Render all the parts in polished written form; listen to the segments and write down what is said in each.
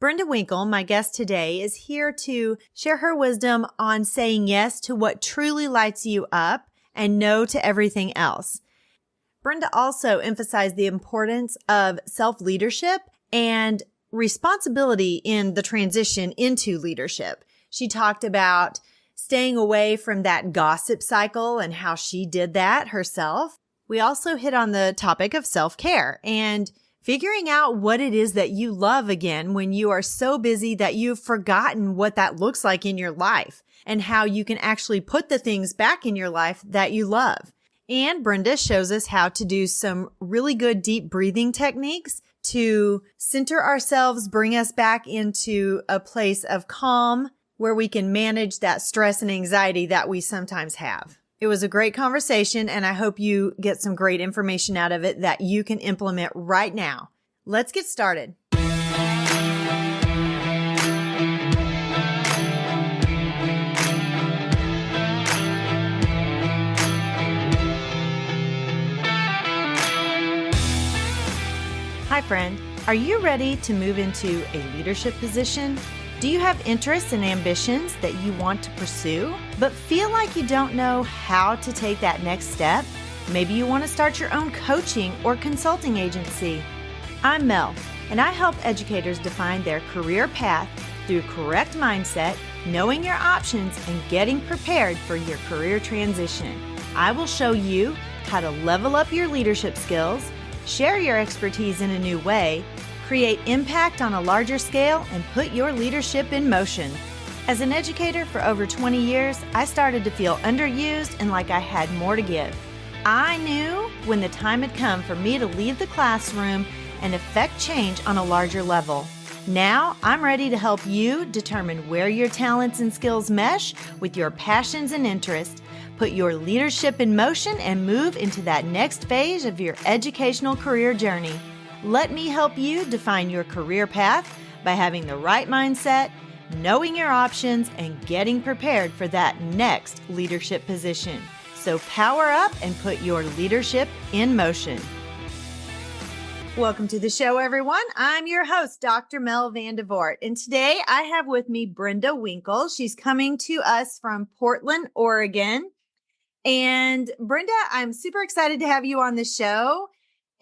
Brenda Winkle, my guest today, is here to share her wisdom on saying yes to what truly lights you up and no to everything else. Brenda also emphasized the importance of self-leadership and responsibility in the transition into leadership. She talked about staying away from that gossip cycle and how she did that herself. We also hit on the topic of self-care and figuring out what it is that you love again when you are so busy that you've forgotten what that looks like in your life and how you can actually put the things back in your life that you love. And Brenda shows us how to do some really good deep breathing techniques to center ourselves, bring us back into a place of calm where we can manage that stress and anxiety that we sometimes have. It was a great conversation, and I hope you get some great information out of it that you can implement right now. Let's get started. Hi, friend. Are you ready to move into a leadership position? Do you have interests and ambitions that you want to pursue, but feel like you don't know how to take that next step? Maybe you want to start your own coaching or consulting agency. I'm Mel, and I help educators define their career path through correct mindset, knowing your options, and getting prepared for your career transition. I will show you how to level up your leadership skills, share your expertise in a new way, create impact on a larger scale, and put your leadership in motion. As an educator for over 20 years, I started to feel underused and like I had more to give. I knew when the time had come for me to leave the classroom and affect change on a larger level. Now, I'm ready to help you determine where your talents and skills mesh with your passions and interests, put your leadership in motion, and move into that next phase of your educational career journey. Let me help you define your career path by having the right mindset, knowing your options, and getting prepared for that next leadership position. So power up and put your leadership in motion. Welcome to the show, everyone. I'm your host, Dr. Mel Vandevort, and today I have with me Brenda Winkle. She's coming to us from Portland, Oregon. And Brenda, I'm super excited to have you on the show.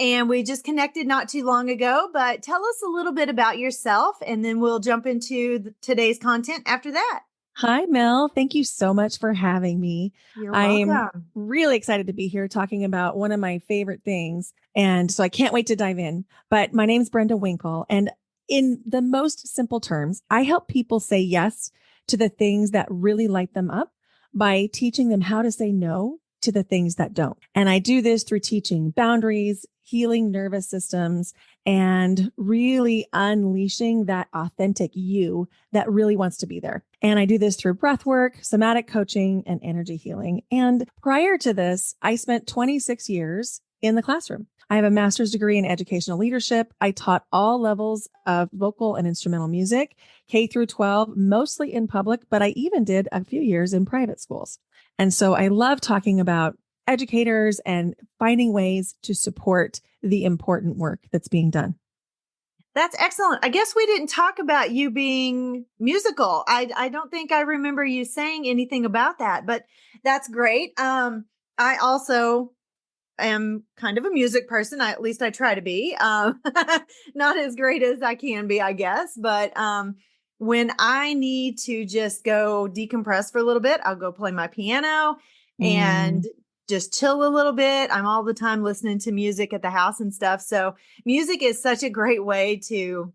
And we just connected not too long ago, but tell us a little bit about yourself, and then we'll jump into today's content after that. Hi, Mel. Thank you so much for having me. You're welcome. I'm really excited to be here talking about one of my favorite things. And so I can't wait to dive in. But my name's Brenda Winkle. And in the most simple terms, I help people say yes to the things that really light them up by teaching them how to say no to the things that don't. And I do this through teaching boundaries, healing nervous systems, and really unleashing that authentic you that really wants to be there. And I do this through breath work, somatic coaching, and energy healing. And prior to this, I spent 26 years in the classroom. I have a master's degree in educational leadership. I taught all levels of vocal and instrumental music, K through 12, mostly in public, but I even did a few years in private schools. And so I love talking about educators and finding ways to support the important work that's being done. That's excellent. I guess we didn't talk about you being musical. I don't think I remember you saying anything about that, but that's great. I also am kind of a music person. At least I try to be. Not as great as I can be, I guess. But when I need to just go decompress for a little bit, I'll go play my piano and just chill a little bit. I'm all the time listening to music at the house and stuff. So music is such a great way to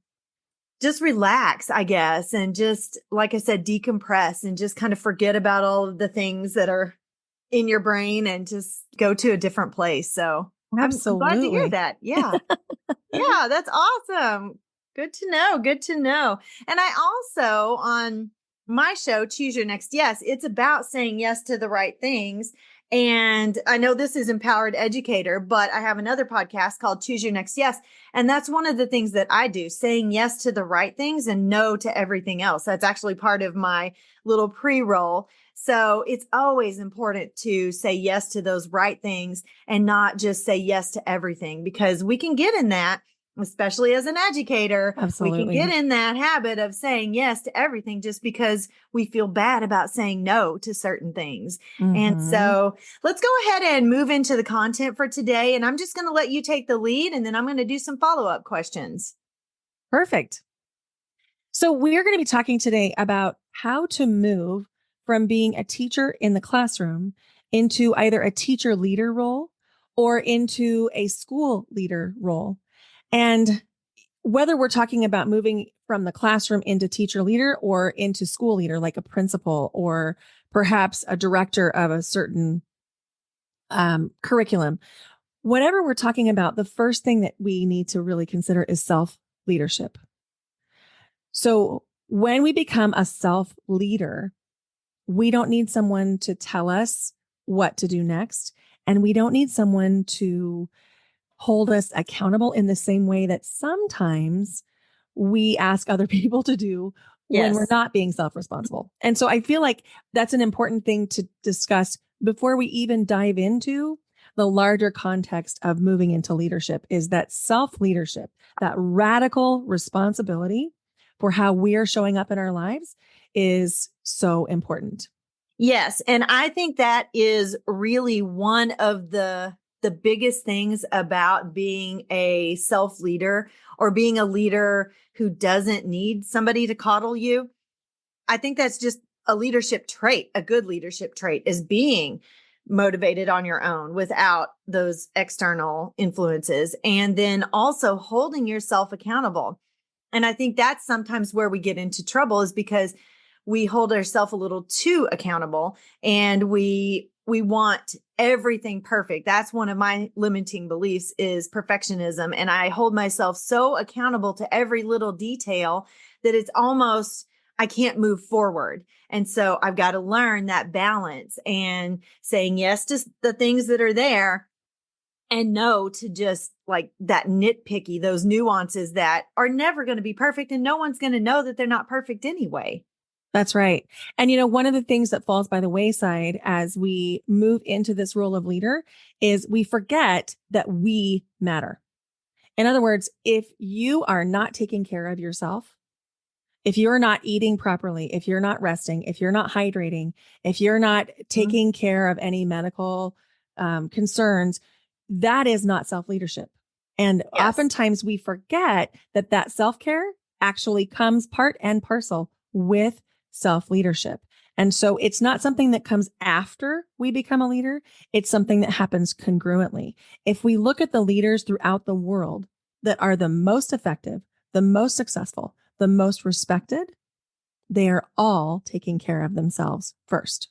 just relax, I guess. And just, like I said, decompress and just kind of forget about all of the things that are in your brain and just go to a different place. So Absolutely. I'm glad to hear that. Yeah. Yeah, that's awesome. Good to know. Good to know. And I also, on my show, Choose Your Next Yes, it's about saying yes to the right things. And I know this is Empowered Educator, but I have another podcast called Choose Your Next Yes. And that's one of the things that I do, saying yes to the right things and no to everything else. That's actually part of my little pre-roll. So it's always important to say yes to those right things and not just say yes to everything, because we can get in that especially as an educator, we can Absolutely. get in that habit of saying yes to everything just because we feel bad about saying no to certain things. And Mhm. so let's go ahead and move into the content for today. And I'm just going to let you take the lead, and then I'm going to do some follow-up questions. Perfect. So we're going to be talking today about how to move from being a teacher in the classroom into either a teacher leader role or into a school leader role. And whether we're talking about moving from the classroom into teacher leader or into school leader, like a principal or perhaps a director of a certain curriculum, whatever we're talking about, the first thing that we need to really consider is self leadership. So when we become a self leader, we don't need someone to tell us what to do next. And we don't need someone to hold us accountable in the same way that sometimes we ask other people to do when we're Yes. not being self responsible. And so I feel like that's an important thing to discuss before we even dive into the larger context of moving into leadership is that self leadership, that radical responsibility for how we are showing up in our lives is so important. Yes, and I think that is really one of the biggest things about being a self leader or being a leader who doesn't need somebody to coddle you. I think that's just a leadership trait. A good leadership trait is being motivated on your own without those external influences, and then also holding yourself accountable. And I think that's sometimes where we get into trouble, is because we hold ourselves a little too accountable, and we want everything perfect. That's one of my limiting beliefs, is perfectionism. And I hold myself so accountable to every little detail that it's almost, I can't move forward. And so I've got to learn that balance and saying yes to the things that are there, and no to just like that nitpicky, those nuances that are never going to be perfect. And no one's going to know that they're not perfect anyway. That's right. And one of the things that falls by the wayside as we move into this role of leader is we forget that we matter. In other words, if you are not taking care of yourself, if you're not eating properly, if you're not resting, if you're not hydrating, if you're not Mhm. taking care of any medical concerns, that is not self leadership. And Yes. oftentimes we forget that that self care actually comes part and parcel with self leadership. And so it's not something that comes after we become a leader. It's something that happens congruently. If we look at the leaders throughout the world that are the most effective, the most successful, the most respected, they are all taking care of themselves first.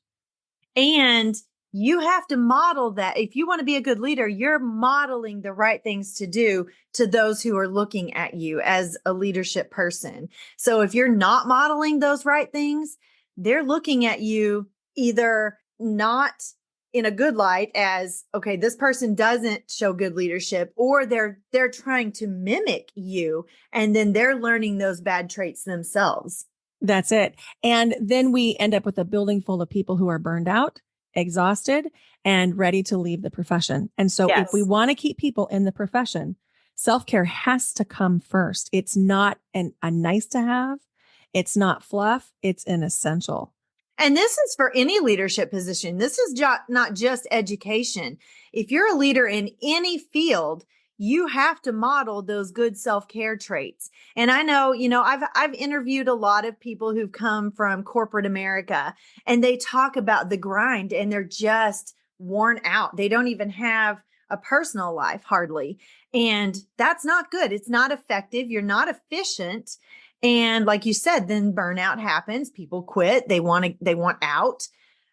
And you have to model that. If you want to be a good leader, you're modeling the right things to do to those who are looking at you as a leadership person. So if you're not modeling those right things, they're looking at you either not in a good light, as, okay, this person doesn't show good leadership, or they're trying to mimic you, and then they're learning those bad traits themselves. That's it. And then we end up with a building full of people who are burned out, exhausted, and ready to leave the profession. And so if we Yes. want to keep people in the profession, self-care has to come first. It's not a nice to have. It's not fluff. It's an essential. And this is for any leadership position. This is not just education. If you're a leader in any field, you have to model those good self-care traits. And I know, I've interviewed a lot of people who've come from corporate America, and they talk about the grind, and they're just worn out. They don't even have a personal life hardly. And that's not good. It's not effective. You're not efficient. And like you said, then burnout happens. People quit. They want out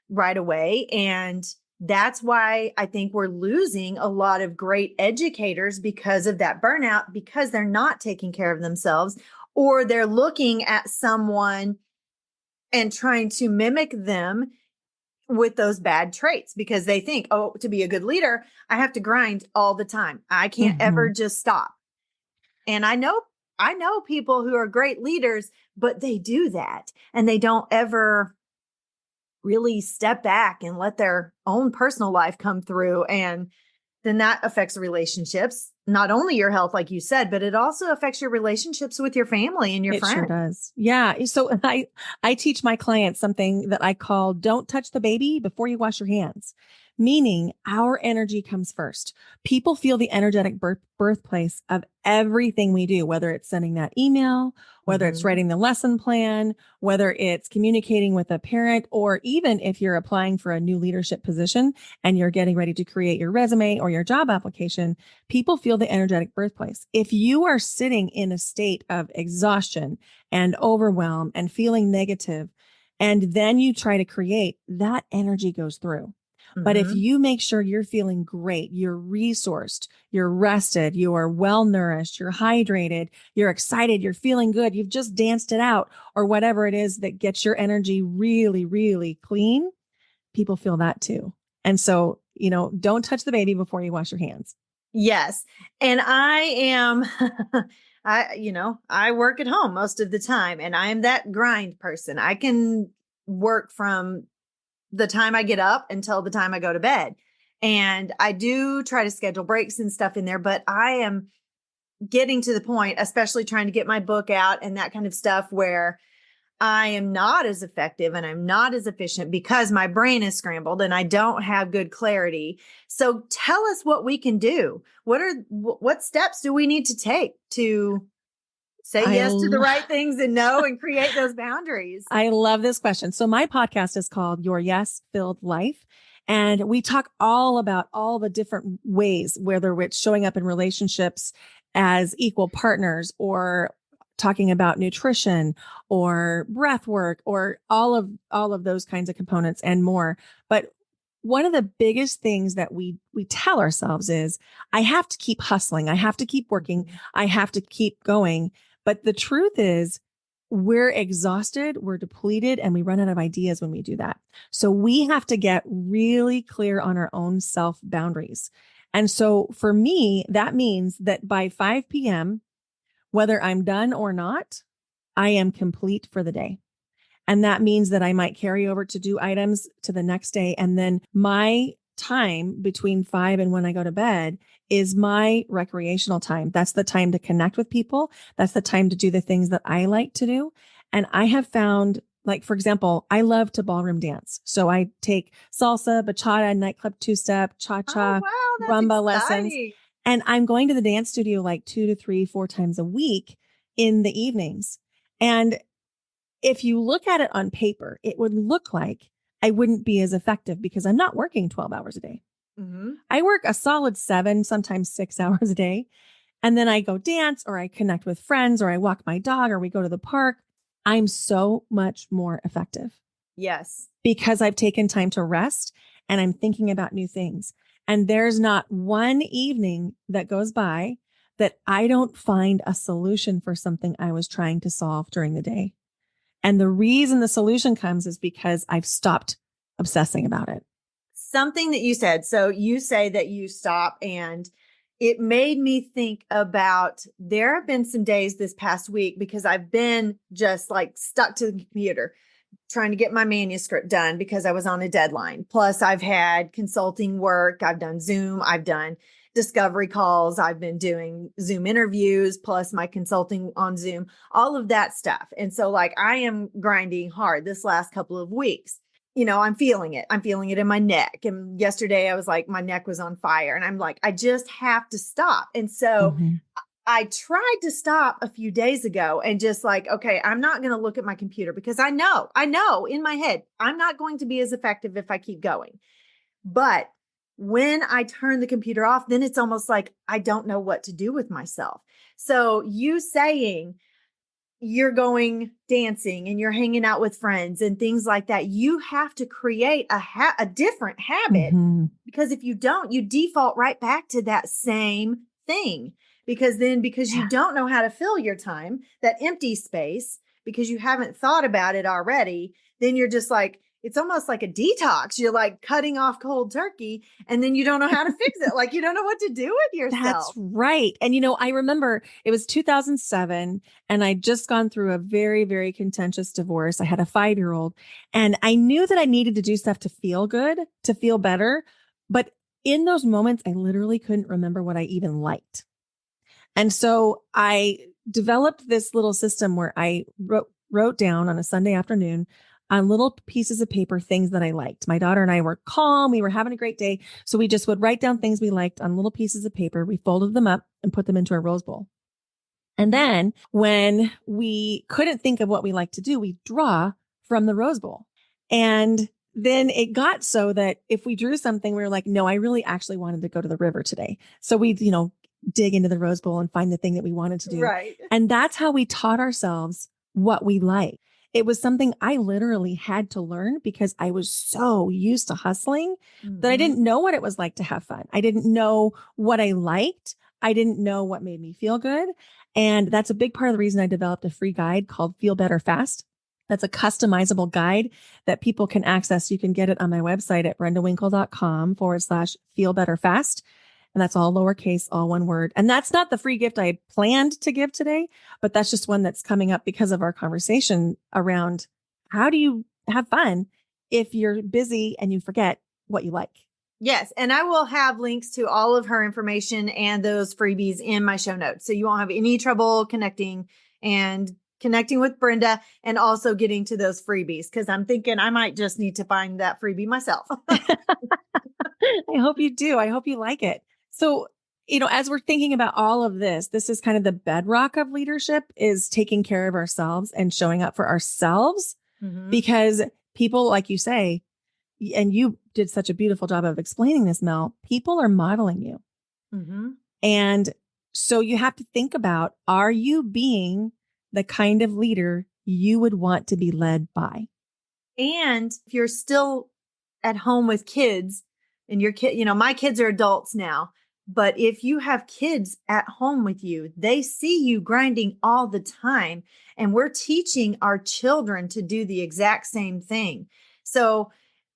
right away. And that's why I think we're losing a lot of great educators because of that burnout, because they're not taking care of themselves, or they're looking at someone and trying to mimic them with those bad traits, because they think, oh, to be a good leader, I have to grind all the time. I can't ever Mhm. just stop. And I know people who are great leaders, but they do that, and they don't ever really step back and let their own personal life come through. And then that affects relationships, not only your health, like you said, but it also affects your relationships with your family and your It friends. sure does. Yeah. So I teach my clients something that I call don't touch the baby before you wash your hands, meaning our energy comes first. People feel the energetic birthplace of everything we do, whether it's sending that email, whether it's writing the lesson plan, whether it's communicating with a parent, or even if you're applying for a new leadership position and you're getting ready to create your resume or your job application, people feel the energetic birthplace. If you are sitting in a state of exhaustion and overwhelm and feeling negative, and then you try to create, that energy goes through. But if you make sure you're feeling great, you're resourced, you're rested, you are well nourished, you're hydrated, you're excited, you're feeling good, you've just danced it out, or whatever it is that gets your energy really, really clean, people feel that too. And so, don't touch the baby before you wash your hands. Yes. And I am, I work at home most of the time, and I am that grind person. I can work from the time I get up until the time I go to bed. And I do try to schedule breaks and stuff in there, but I am getting to the point, especially trying to get my book out and that kind of stuff, where I am not as effective and I'm not as efficient because my brain is scrambled and I don't have good clarity. So tell us what we can do. What steps do we need to take to say yes to the right things and no and create those boundaries? I love this question. So my podcast is called Your Yes Filled Life. And we talk all about all the different ways, whether it's showing up in relationships as equal partners, or talking about nutrition or breath work, or all of those kinds of components and more. But one of the biggest things that we tell ourselves is, I have to keep hustling. I have to keep working. I have to keep going. But the truth is, we're exhausted, we're depleted, and we run out of ideas when we do that. So we have to get really clear on our own self boundaries. And so for me, that means that by 5 p.m., whether I'm done or not, I am complete for the day. And that means that I might carry over to do items to the next day. And then my time between 5 and when I go to bed is my recreational time. That's the time to connect with people. That's the time to do the things that I like to do. And I have found, like, for example, I love to ballroom dance. So I take salsa, bachata, nightclub two-step, cha-cha, rumba lessons. And I'm going to the dance studio like 2 to 3, 4 times a week in the evenings. And if you look at it on paper, it would look like I wouldn't be as effective because I'm not working 12 hours a day. I work a solid 7, sometimes 6 hours a day. And then I go dance, or I connect with friends, or I walk my dog, or we go to the park. I'm so much more effective. Yes. Because I've taken time to rest and I'm thinking about new things. And there's not one evening that goes by that I don't find a solution for something I was trying to solve during the day. And the reason the solution comes is because I've stopped obsessing about it. Something that you said. So you say that you stop, and it made me think about, there have been some days this past week because I've been just like stuck to the computer trying to get my manuscript done because I was on a deadline. Plus I've had consulting work. I've done Zoom. I've done discovery calls. I've been doing Zoom interviews, plus my consulting on Zoom, all of that stuff. And so like, I am grinding hard this last couple of weeks. I'm feeling it. I'm feeling it in my neck. And yesterday I was like, my neck was on fire, and I'm like, I just have to stop. And so I tried to stop a few days ago and just like, okay, I'm not going to look at my computer because I know in my head, I'm not going to be as effective if I keep going. But when I turn the computer off, then it's almost like I don't know what to do with myself. So you saying you're going dancing and you're hanging out with friends and things like that, you have to create a different habit, because if you don't, you default right back to that same thing. Because you don't know how to fill your time, that empty space, because you haven't thought about it already, then you're just like, it's almost like a detox. You're like cutting off cold turkey, and then you don't know how to fix it. Like you don't know what to do with yourself. That's right. And, I remember it was 2007 and I'd just gone through a very, very contentious divorce. I had a 5-year-old, and I knew that I needed to do stuff to feel good, to feel better. But in those moments, I literally couldn't remember what I even liked. And so I developed this little system where I wrote down on a Sunday afternoon on little pieces of paper things that I liked. My daughter and I were calm. We were having a great day. So we just would write down things we liked on little pieces of paper. We folded them up and put them into a rose bowl. And then when we couldn't think of what we liked to do, we draw from the rose bowl. And then it got so that if we drew something, we were like, no, I really actually wanted to go to the river today. So we'd, dig into the rose bowl and find the thing that we wanted to do. Right. And that's how we taught ourselves what we like. It was something I literally had to learn because I was so used to hustling that I didn't know what it was like to have fun. I didn't know what I liked. I didn't know what made me feel good. And that's a big part of the reason I developed a free guide called Feel Better Fast. That's a customizable guide that people can access. You can get it on my website at brendawinkle.com/feelbetterfast. And that's all lowercase, all one word. And that's not the free gift I planned to give today, but that's just one that's coming up because of our conversation around how do you have fun if you're busy and you forget what you like? Yes. And I will have links to all of her information and those freebies in my show notes. So you won't have any trouble connecting with Brenda and also getting to those freebies. Cause I'm thinking I might just need to find that freebie myself. I hope you do. I hope you like it. So, as we're thinking about all of this is kind of the bedrock of leadership is taking care of ourselves and showing up for ourselves because people, like you say, and you did such a beautiful job of explaining this, Mel, people are modeling you. And so you have to think about, are you being the kind of leader you would want to be led by? And if you're still at home with kids and your kid, my kids are adults now, but if you have kids at home with you, they see you grinding all the time. And we're teaching our children to do the exact same thing. So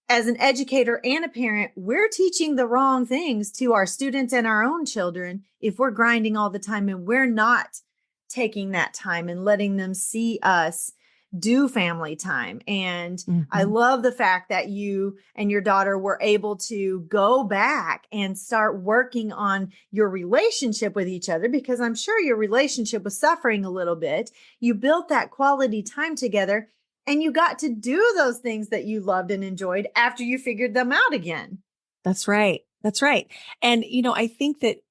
as an educator and a parent, we're teaching the wrong things to our students and our own children if we're grinding all the time and we're not taking that time and letting them see us do family time. And I love the fact that you and your daughter were able to go back and start working on your relationship with each other, because I'm sure your relationship was suffering a little bit. You built that quality time together and you got to do those things that you loved and enjoyed after you figured them out again. That's right. That's right. And, I think that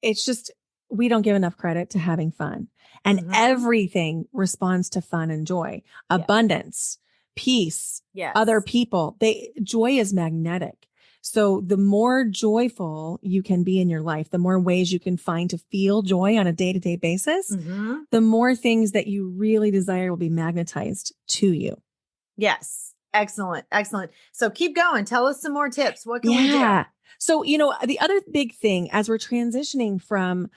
it's just, we don't give enough credit to having fun. And everything responds to fun and joy, abundance, peace, other people. Joy is magnetic. So the more joyful you can be in your life, the more ways you can find to feel joy on a day-to-day basis, the more things that you really desire will be magnetized to you. Yes. Excellent. Excellent. So keep going. Tell us some more tips. What can we do? So, the other big thing as we're transitioning from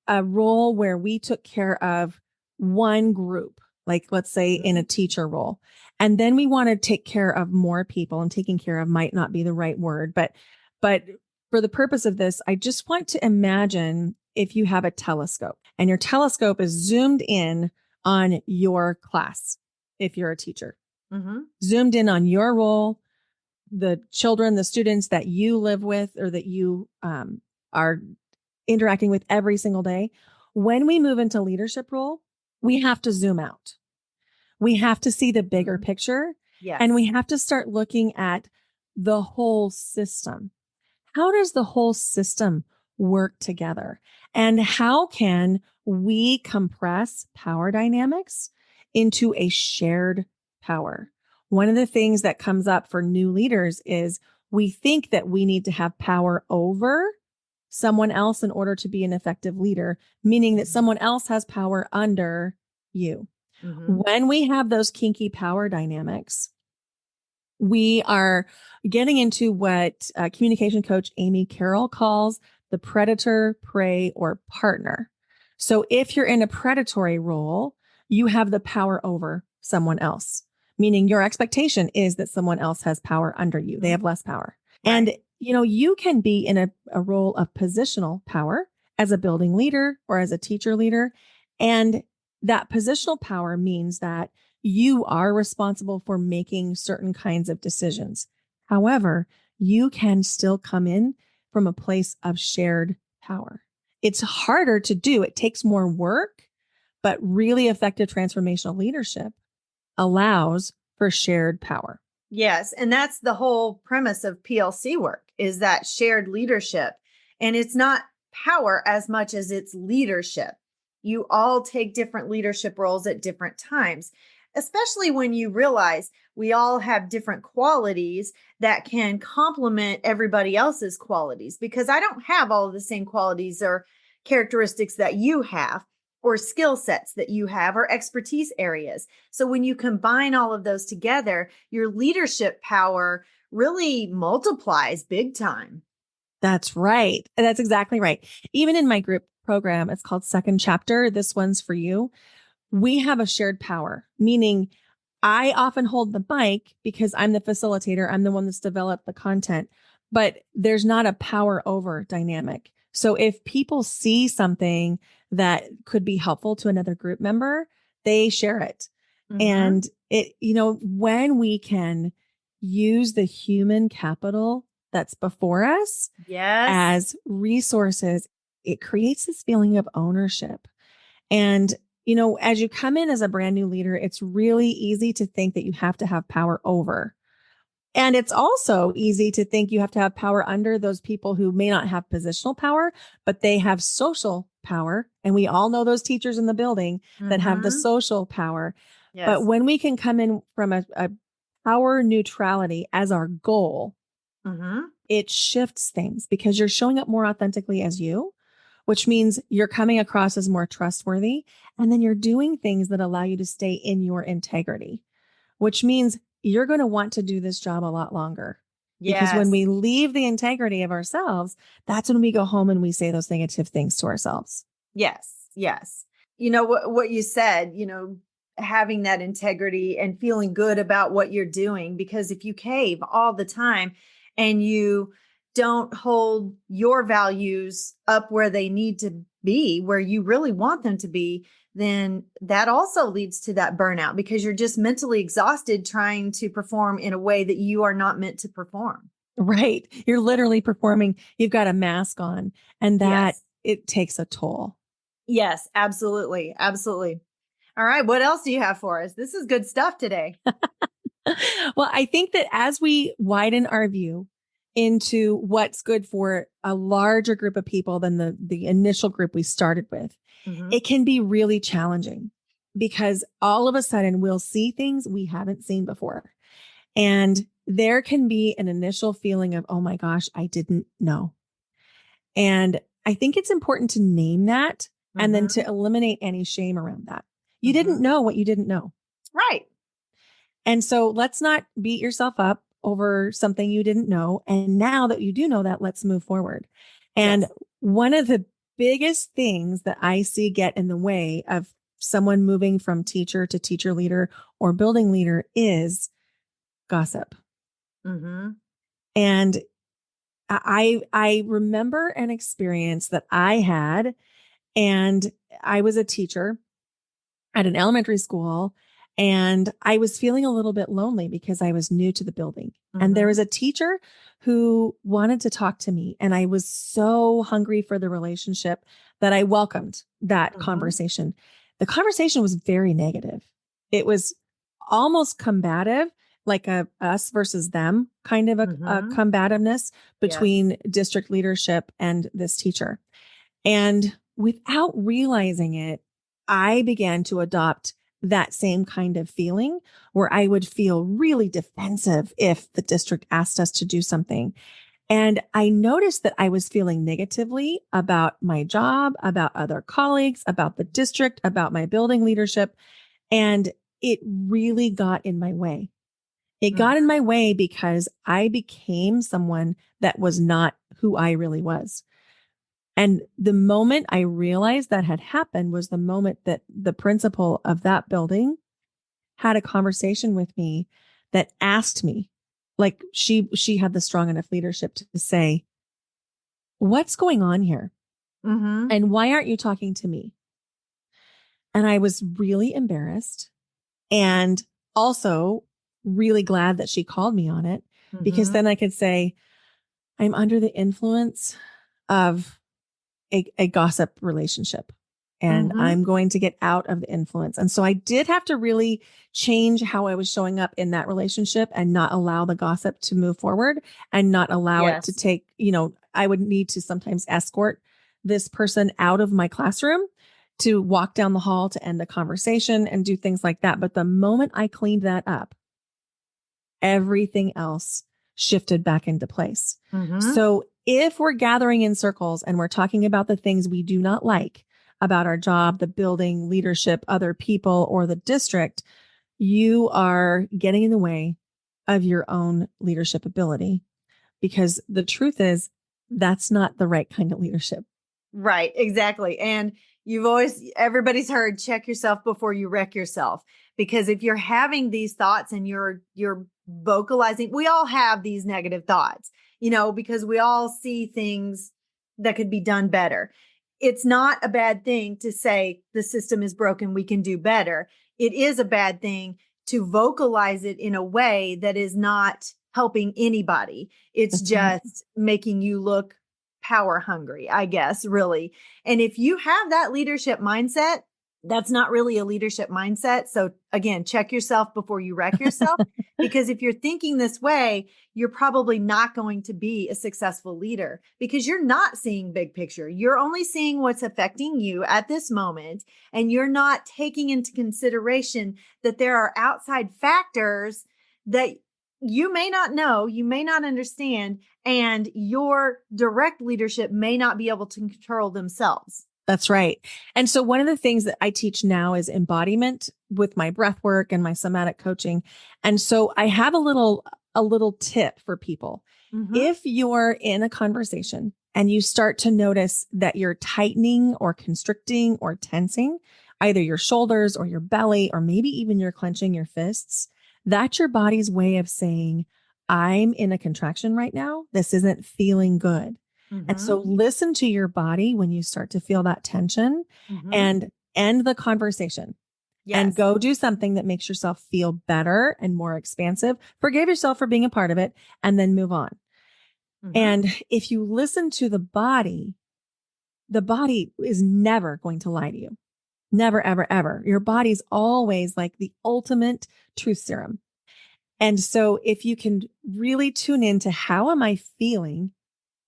a role where we took care of one group, like let's say in a teacher role, and then we want to take care of more people, and taking care of might not be the right word, but for the purpose of this, I just want to imagine if you have a telescope and your telescope is zoomed in on your class. If you're a teacher, zoomed in on your role, the children, the students that you live with or that you are interacting with every single day. When we move into leadership role, we have to zoom out. We have to see the bigger picture. Yes. And we have to start looking at the whole system. How does the whole system work together? And how can we compress power dynamics into a shared power? One of the things that comes up for new leaders is we think that we need to have power over someone else in order to be an effective leader, meaning that someone else has power under you. When we have those kinky power dynamics, we are getting into what communication coach Amy Carroll calls the predator, prey, or partner. So if you're in a predatory role, you have the power over someone else, meaning your expectation is that someone else has power under you. They have less power. Right. And, you can be in a role of positional power as a building leader or as a teacher leader. And that positional power means that you are responsible for making certain kinds of decisions. However, you can still come in from a place of shared power. It's harder to do. It takes more work, but really effective transformational leadership allows for shared power. Yes. And that's the whole premise of PLC work, is that shared leadership. And it's not power as much as it's leadership. You all take different leadership roles at different times, especially when you realize we all have different qualities that can complement everybody else's qualities, because I don't have all of the same qualities or characteristics that you have, or skill sets that you have, or expertise areas. So when you combine all of those together, your leadership power really multiplies big time. That's right. That's exactly right. Even in my group program, it's called Second Chapter. This one's for you. We have a shared power, meaning I often hold the mic because I'm the facilitator. I'm the one that's developed the content, but there's not a power over dynamic. So if people see something that could be helpful to another group member, they share it. And when we can use the human capital that's before us as resources, it creates this feeling of ownership. And as you come in as a brand new leader, it's really easy to think that you have to have power over. And it's also easy to think you have to have power under those people who may not have positional power, but they have social power. And we all know those teachers in the building that have the social power. Yes. But when we can come in from a power neutrality as our goal, it shifts things because you're showing up more authentically as you, which means you're coming across as more trustworthy. And then you're doing things that allow you to stay in your integrity, which means you're going to want to do this job a lot longer. Yes. Because when we leave the integrity of ourselves, that's when we go home and we say those negative things to ourselves. Yes. Yes. What you said, having that integrity and feeling good about what you're doing, because if you cave all the time and you don't hold your values up where they need to be, where you really want them to be, then that also leads to that burnout, because you're just mentally exhausted trying to perform in a way that you are not meant to perform. Right. You're literally performing. You've got a mask on, and that it takes a toll. Yes, absolutely. Absolutely. All right. What else do you have for us? This is good stuff today. Well, I think that as we widen our view into what's good for a larger group of people than the initial group we started with, it can be really challenging, because all of a sudden we'll see things we haven't seen before. And there can be an initial feeling of, oh my gosh, I didn't know. And I think it's important to name that and then to eliminate any shame around that. You didn't know what you didn't know. Right. And so let's not beat yourself up over something you didn't know. And now that you do know that, let's move forward. And one of the biggest things that I see get in the way of someone moving from teacher to teacher leader or building leader is gossip. And I remember an experience that I had, and I was a teacher at an elementary school, and I was feeling a little bit lonely because I was new to the building. And there was a teacher who wanted to talk to me, and I was so hungry for the relationship that I welcomed that conversation. The conversation was very negative. It was almost combative, like a us versus them kind of a combativeness between district leadership and this teacher. And without realizing it, I began to adopt that same kind of feeling where I would feel really defensive if the district asked us to do something. And I noticed that I was feeling negatively about my job, about other colleagues, about the district, about my building leadership. And it really got in my way. It got in my way because I became someone that was not who I really was. And the moment I realized that had happened was the moment that the principal of that building had a conversation with me that asked me, like she had the strong enough leadership to say, what's going on here? And why aren't you talking to me? And I was really embarrassed and also really glad that she called me on it, because then I could say, I'm under the influence of a gossip relationship, and I'm going to get out of the influence. And so I did have to really change how I was showing up in that relationship and not allow the gossip to move forward and not allow it to take, I would need to sometimes escort this person out of my classroom to walk down the hall to end a conversation and do things like that. But the moment I cleaned that up, everything else shifted back into place. So if we're gathering in circles and we're talking about the things we do not like about our job, the building, leadership, other people, or the district, you are getting in the way of your own leadership ability, because the truth is that's not the right kind of leadership. Right, exactly. And everybody's heard, check yourself before you wreck yourself. Because if you're having these thoughts and you're vocalizing, we all have these negative thoughts, because we all see things that could be done better. It's not a bad thing to say the system is broken, we can do better. It is a bad thing to vocalize it in a way that is not helping anybody. It's just making you look power hungry, I guess, really. And if you have that leadership mindset, that's not really a leadership mindset. So again, check yourself before you wreck yourself, because if you're thinking this way, you're probably not going to be a successful leader, because you're not seeing big picture. You're only seeing what's affecting you at this moment. And you're not taking into consideration that there are outside factors that you may not know, you may not understand, and your direct leadership may not be able to control themselves. That's right. And so one of the things that I teach now is embodiment with my breath work and my somatic coaching. And so I have a little tip for people. If you're in a conversation and you start to notice that you're tightening or constricting or tensing, either your shoulders or your belly, or maybe even you're clenching your fists, that's your body's way of saying, I'm in a contraction right now. This isn't feeling good. And so listen to your body when you start to feel that tension and end the conversation and go do something that makes yourself feel better and more expansive. Forgive yourself for being a part of it and then move on. And if you listen to the body is never going to lie to you. Never, ever, ever. Your body's always like the ultimate truth serum. And so if you can really tune into how am I feeling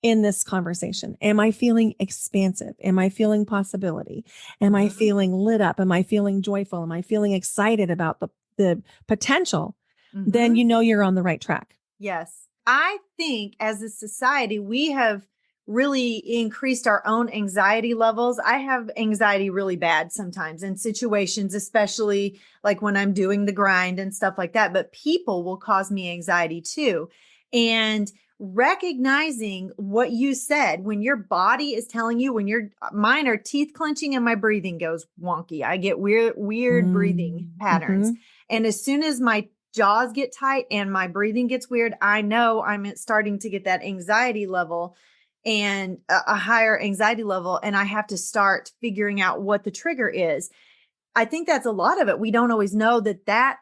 in this conversation? Am I feeling expansive? Am I feeling possibility? Am I feeling lit up? Am I feeling joyful? Am I feeling excited about the potential? Then you're on the right track. Yes. I think as a society, we have really increased our own anxiety levels. I have anxiety really bad sometimes in situations, especially like when I'm doing the grind and stuff like that, but people will cause me anxiety too. And recognizing what you said, when your body is telling you, mine are teeth clenching and my breathing goes wonky. I get weird breathing patterns. And as soon as my jaws get tight and my breathing gets weird, I know I'm starting to get that anxiety level and a higher anxiety level. And I have to start figuring out what the trigger is. I think that's a lot of it. We don't always know that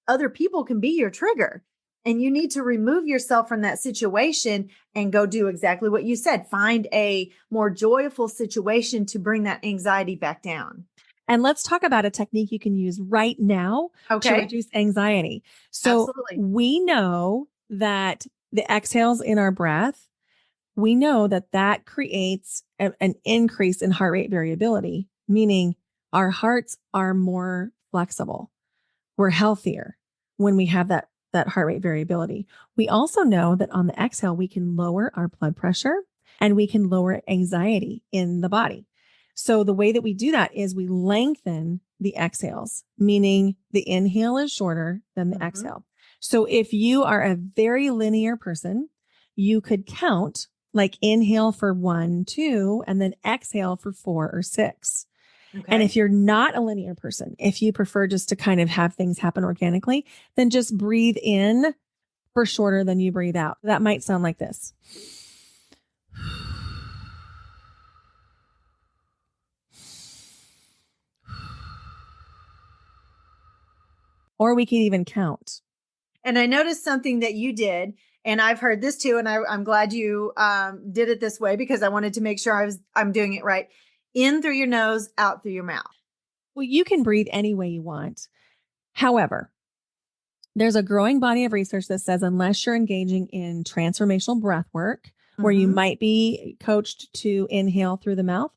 other people can be your trigger. And you need to remove yourself from that situation and go do exactly what you said. Find a more joyful situation to bring that anxiety back down. And let's talk about a technique you can use right now to reduce anxiety. So we know that the exhales in our breath, we know that creates an increase in heart rate variability, meaning our hearts are more flexible. We're healthier when we have that heart rate variability. We also know that on the exhale, we can lower our blood pressure and we can lower anxiety in the body. So the way that we do that is we lengthen the exhales, meaning the inhale is shorter than the exhale. So if you are a very linear person, you could count like inhale for 1, 2, and then exhale for 4 or 6. And if you're not a linear person, if you prefer just to kind of have things happen organically, then just breathe in for shorter than you breathe out. That might sound like this. Or we could even count. And I noticed something that you did, And I've heard this too. And I'm glad you did it this way because I wanted to make sure I'm doing it right. In through your nose, out through your mouth. Well, you can breathe any way you want. However, there's a growing body of research that says unless you're engaging in transformational breath work, where you might be coached to inhale through the mouth,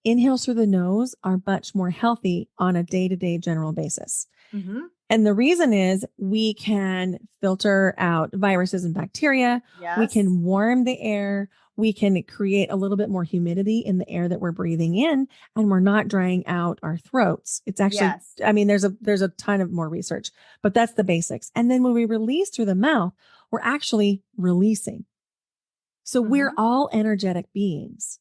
inhales through the nose are much more healthy on a day-to-day general basis. And the reason is we can filter out viruses and bacteria. Yes. We can warm the air. We can create a little bit more humidity in the air that we're breathing in, and we're not drying out our throats. It's actually, Yes. I mean, there's a ton of more research, but that's the basics. And then when we release through the mouth, we're actually releasing. So we're all energetic beings.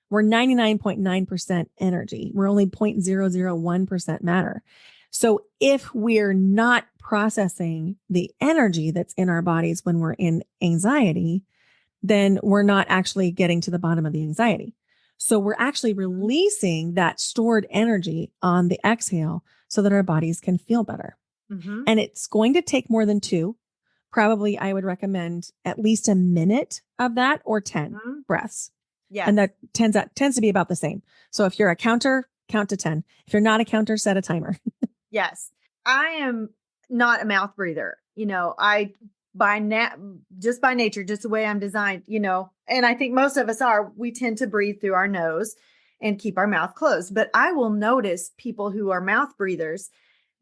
We're 99.9% energy. We're only 0.001% matter. So if we're not processing the energy that's in our bodies when we're in anxiety, then we're not actually getting to the bottom of the anxiety. So we're actually releasing that stored energy on the exhale so that our bodies can feel better. And it's going to take more than 2. Probably I would recommend at least a minute of that or 10 breaths. Yeah. And that tends to be about the same. So if you're a counter, count to 10. If you're not a counter, set a timer. Yes. I am not a mouth breather. Just by nature, just the way I'm designed, and I think most of us we tend to breathe through our nose and keep our mouth closed. But I will notice people who are mouth breathers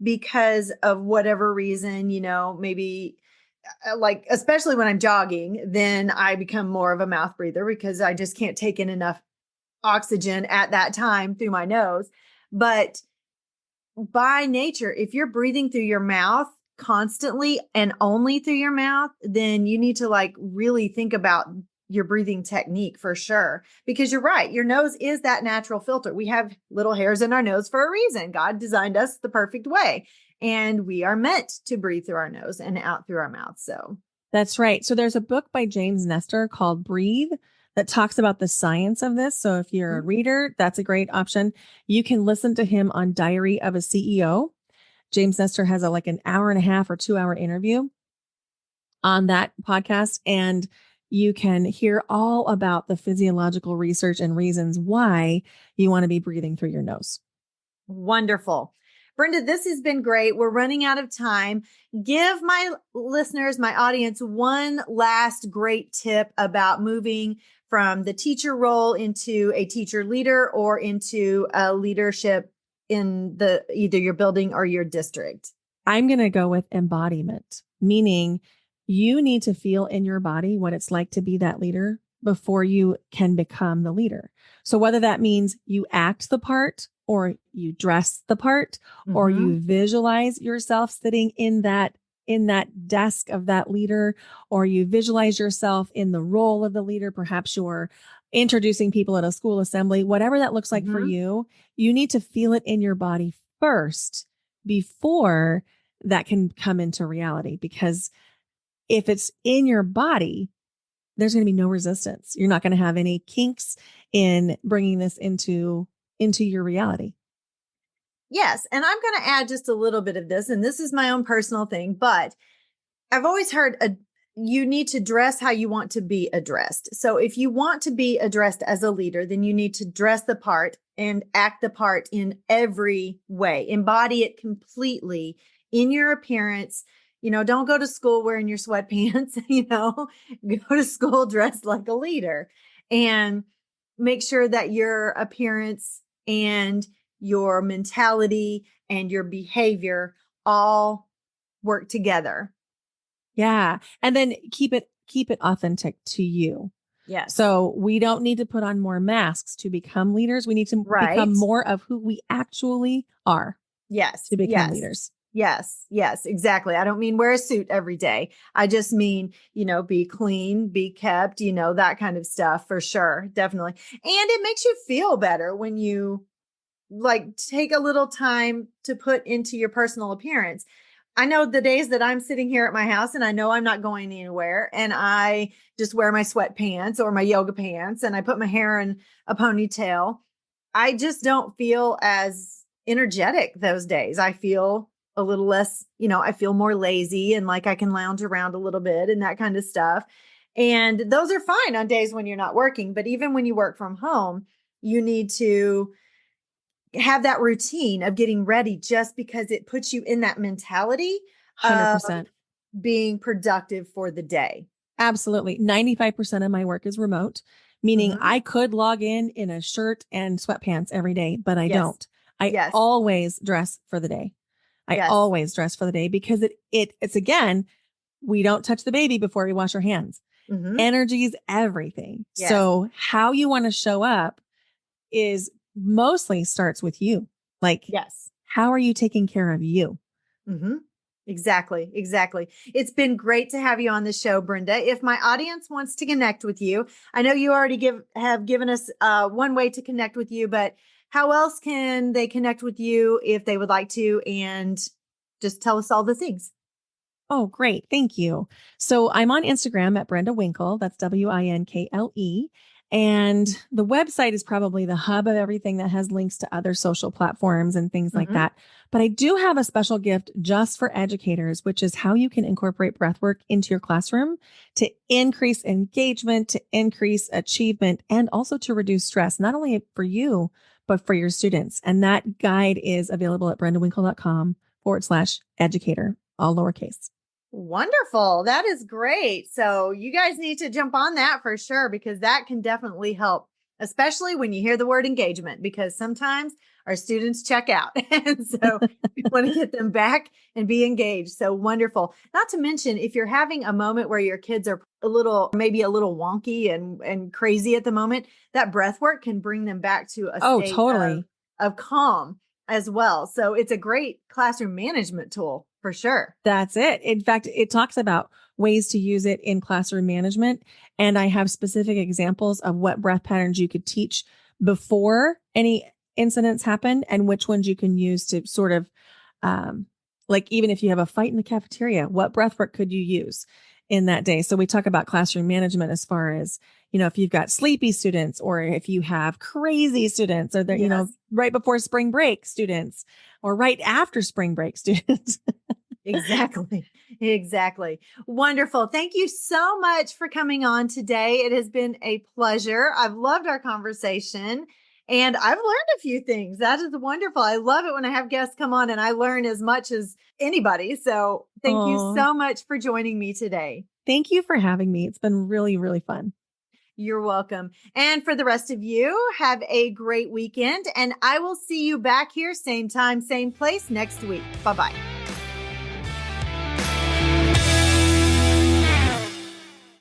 because of whatever reason, maybe like, especially when I'm jogging, then I become more of a mouth breather because I just can't take in enough oxygen at that time through my nose. But by nature, if you're breathing through your mouth constantly and only through your mouth, then you need to like really think about your breathing technique for sure. Because you're right. Your nose is that natural filter. We have little hairs in our nose for a reason. God designed us the perfect way. And we are meant to breathe through our nose and out through our mouth. So that's right. So there's a book by James Nestor called Breathe that talks about the science of this. So if you're a reader, that's a great option. You can listen to him on Diary of a CEO. James Nestor has like an hour and a half or 2-hour interview on that podcast. And you can hear all about the physiological research and reasons why you want to be breathing through your nose. Wonderful. Brenda, this has been great. We're running out of time. Give my listeners, my audience, one last great tip about moving from the teacher role into a teacher leader or into a leadership in either your building or your district. I'm going to go with embodiment, meaning you need to feel in your body what it's like to be that leader before you can become the leader. So whether that means you act the part or you dress the part or you visualize yourself sitting in that desk of that leader, or you visualize yourself in the role of the leader. Perhaps you're introducing people at a school assembly, whatever that looks like for you, you need to feel it in your body first before that can come into reality. Because if it's in your body, there's going to be no resistance. You're not going to have any kinks in bringing this into your reality. Yes. And I'm going to add just a little bit of this, and this is my own personal thing, but I've always heard you need to dress how you want to be addressed. So if you want to be addressed as a leader, then you need to dress the part and act the part in every way, embody it completely in your appearance. Don't go to school wearing your sweatpants, go to school dressed like a leader, and make sure that your appearance and your mentality and your behavior all work together. Yeah. And then keep it authentic to you. Yes. So we don't need to put on more masks to become leaders. We need to become more of who we actually are. Yes. To become leaders. Yes. Yes, exactly. I don't mean wear a suit every day. I just mean, be clean, be kept, that kind of stuff for sure. Definitely. And it makes you feel better when you like take a little time to put into your personal appearance. I know the days that I'm sitting here at my house and I know I'm not going anywhere and I just wear my sweatpants or my yoga pants and I put my hair in a ponytail. I just don't feel as energetic those days. I feel a little less, I feel more lazy and like I can lounge around a little bit and that kind of stuff. And those are fine on days when you're not working. But even when you work from home, you need to have that routine of getting ready just because it puts you in that mentality of 100%. being productive for the day. Absolutely. 95% of my work is remote, meaning Mhm. I could log in a shirt and sweatpants every day, but I Yes. don't. I Yes. always dress for the day. I Yes. always dress for the day because it's again, we don't touch the baby before we wash our hands. Mhm. Energy is everything. Yes. So how you want to show up is mostly starts with you. Like, Yes. how are you taking care of you? Mhm. Exactly. Exactly. It's been great to have you on the show, Brenda. If my audience wants to connect with you, I know you already have given us one way to connect with you, but how else can they connect with you if they would like to? And just tell us all the things. Oh, great. Thank you. So I'm on Instagram at Brenda Winkle. That's Winkle. And the website is probably the hub of everything that has links to other social platforms and things like Mhm. that. But I do have a special gift just for educators, which is how you can incorporate breathwork into your classroom to increase engagement, to increase achievement, and also to reduce stress, not only for you, but for your students. And that guide is available at brendawinkle.com/educator, all lowercase. Wonderful. That is great. So you guys need to jump on that for sure, because that can definitely help, especially when you hear the word engagement, because sometimes our students check out. And so we want to get them back and be engaged. So wonderful. Not to mention, if you're having a moment where your kids are maybe a little wonky and crazy at the moment, that breath work can bring them back to a Oh, state totally. of calm as well. So it's a great classroom management tool for sure. That's it. In fact, it talks about ways to use it in classroom management. And I have specific examples of what breath patterns you could teach before any incidents happen and which ones you can use to sort of, um, like even if you have a fight in the cafeteria, what breath work could you use in that day? So we talk about classroom management as far as, if you've got sleepy students or if you have crazy students or they're, Yes. right before spring break students or right after spring break students. Exactly. Exactly. Wonderful. Thank you so much for coming on today. It has been a pleasure. I've loved our conversation and I've learned a few things. That is wonderful. I love it when I have guests come on and I learn as much as anybody. So thank you Oh, so much for joining me today. thank you for having me. It's been really, really fun. You're welcome. And for the rest of you, have a great weekend and I will see you back here, same time, same place next week. Bye bye.